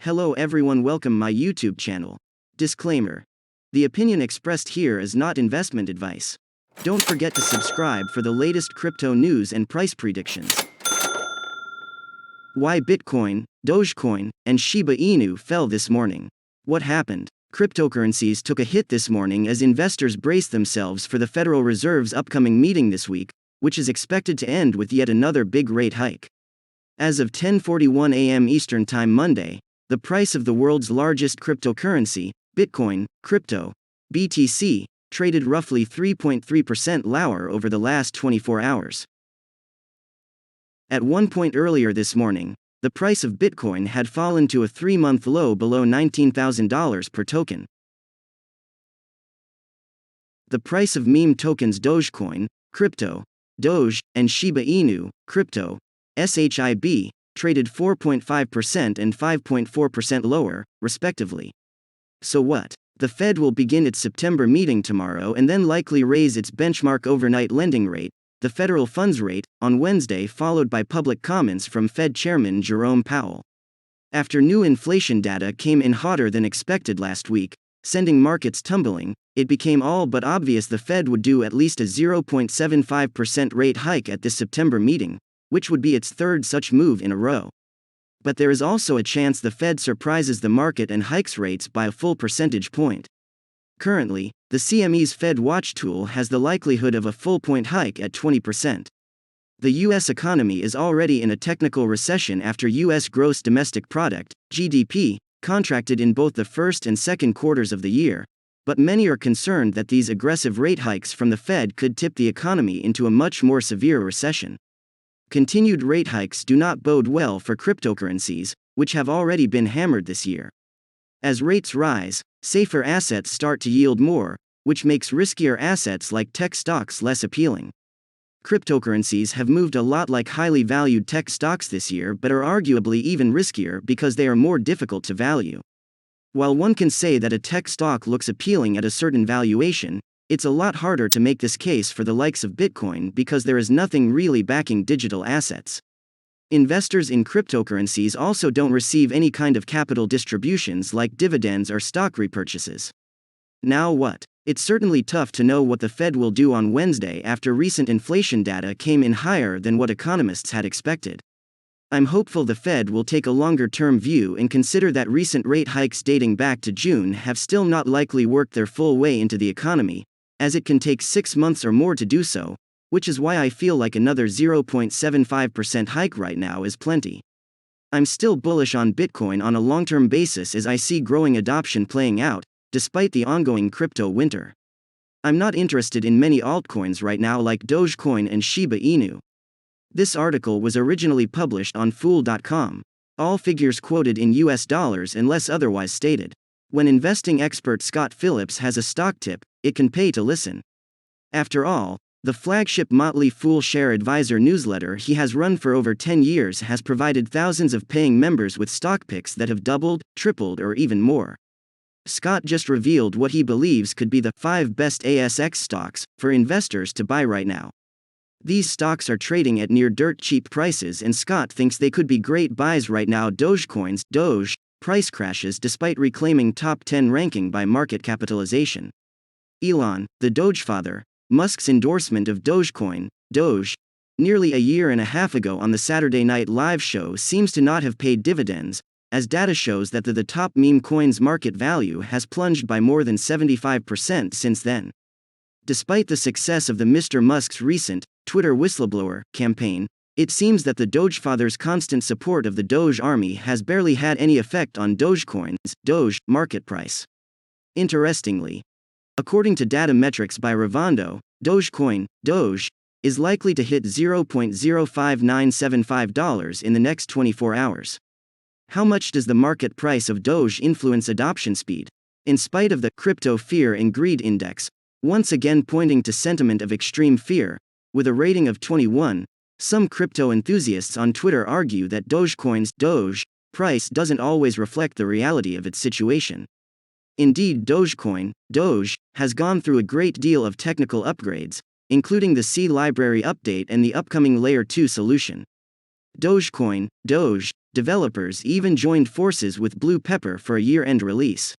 Hello everyone, welcome my YouTube channel. Disclaimer. The opinion expressed here is not investment advice. Don't forget to subscribe for the latest crypto news and price predictions. Why Bitcoin, Dogecoin, and Shiba Inu fell this morning. What happened? Cryptocurrencies took a hit this morning as investors braced themselves for the Federal Reserve's upcoming meeting this week, which is expected to end with yet another big rate hike. As of 10:41 a.m. Eastern Time Monday, the price of the world's largest cryptocurrency, Bitcoin, crypto, BTC, traded roughly 3.3% lower over the last 24 hours. At one point earlier this morning, the price of Bitcoin had fallen to a 3-month low below $19,000 per token. The price of meme tokens Dogecoin, crypto, Doge, and Shiba Inu, crypto, SHIB, traded 4.5% and 5.4% lower, respectively. So what? The Fed will begin its September meeting tomorrow and then likely raise its benchmark overnight lending rate, the federal funds rate, on Wednesday, followed by public comments from Fed Chairman Jerome Powell. After new inflation data came in hotter than expected last week, sending markets tumbling, it became all but obvious the Fed would do at least a 0.75% rate hike at this September meeting, which would be its third such move in a row. But there is also a chance the Fed surprises the market and hikes rates by a full percentage point. Currently, the CME's Fed Watch tool has the likelihood of a full point hike at 20%. The U.S. economy is already in a technical recession after U.S. gross domestic product, GDP, contracted in both the first and second quarters of the year, but many are concerned that these aggressive rate hikes from the Fed could tip the economy into a much more severe recession. Continued rate hikes do not bode well for cryptocurrencies, which have already been hammered this year. As rates rise, safer assets start to yield more, which makes riskier assets like tech stocks less appealing. Cryptocurrencies have moved a lot like highly valued tech stocks this year, but are arguably even riskier because they are more difficult to value. While one can say that a tech stock looks appealing at a certain valuation, it's a lot harder to make this case for the likes of Bitcoin because there is nothing really backing digital assets. Investors in cryptocurrencies also don't receive any kind of capital distributions like dividends or stock repurchases. Now what? It's certainly tough to know what the Fed will do on Wednesday after recent inflation data came in higher than what economists had expected. I'm hopeful the Fed will take a longer-term view and consider that recent rate hikes dating back to June have still not likely worked their full way into the economy, as it can take 6 months or more to do so, which is why I feel like another 0.75% hike right now is plenty. I'm still bullish on Bitcoin on a long-term basis as I see growing adoption playing out, despite the ongoing crypto winter. I'm not interested in many altcoins right now like Dogecoin and Shiba Inu. This article was originally published on Fool.com. All figures quoted in US dollars unless otherwise stated. When investing expert Scott Phillips has a stock tip, it can pay to listen. After all, the flagship Motley Fool Share Advisor newsletter he has run for over 10 years has provided thousands of paying members with stock picks that have doubled, tripled, or even more. Scott just revealed what he believes could be the 5 best ASX stocks for investors to buy right now. These stocks are trading at near dirt cheap prices, and Scott thinks they could be great buys right now. Dogecoin's Doge price crashes despite reclaiming top 10 ranking by market capitalization. Elon, the Dogefather, Musk's endorsement of Dogecoin, Doge, nearly a year and a half ago on the Saturday Night Live show seems to not have paid dividends, as data shows that the top meme coin's market value has plunged by more than 75% since then. Despite the success of the Mr. Musk's recent Twitter whistleblower campaign, it seems that the Dogefather's constant support of the Doge army has barely had any effect on Dogecoin's Doge market price. Interestingly, according to data metrics by Revondo, Dogecoin, Doge, is likely to hit $0.05975 in the next 24 hours. How much does the market price of Doge influence adoption speed? In spite of the Crypto Fear and Greed Index, once again pointing to sentiment of extreme fear, with a rating of 21, some crypto enthusiasts on Twitter argue that Dogecoin's Doge price doesn't always reflect the reality of its situation. Indeed, Dogecoin, Doge, has gone through a great deal of technical upgrades, including the C library update and the upcoming Layer 2 solution. Dogecoin, Doge, Developers even joined forces with Blue Pepper for a year-end release.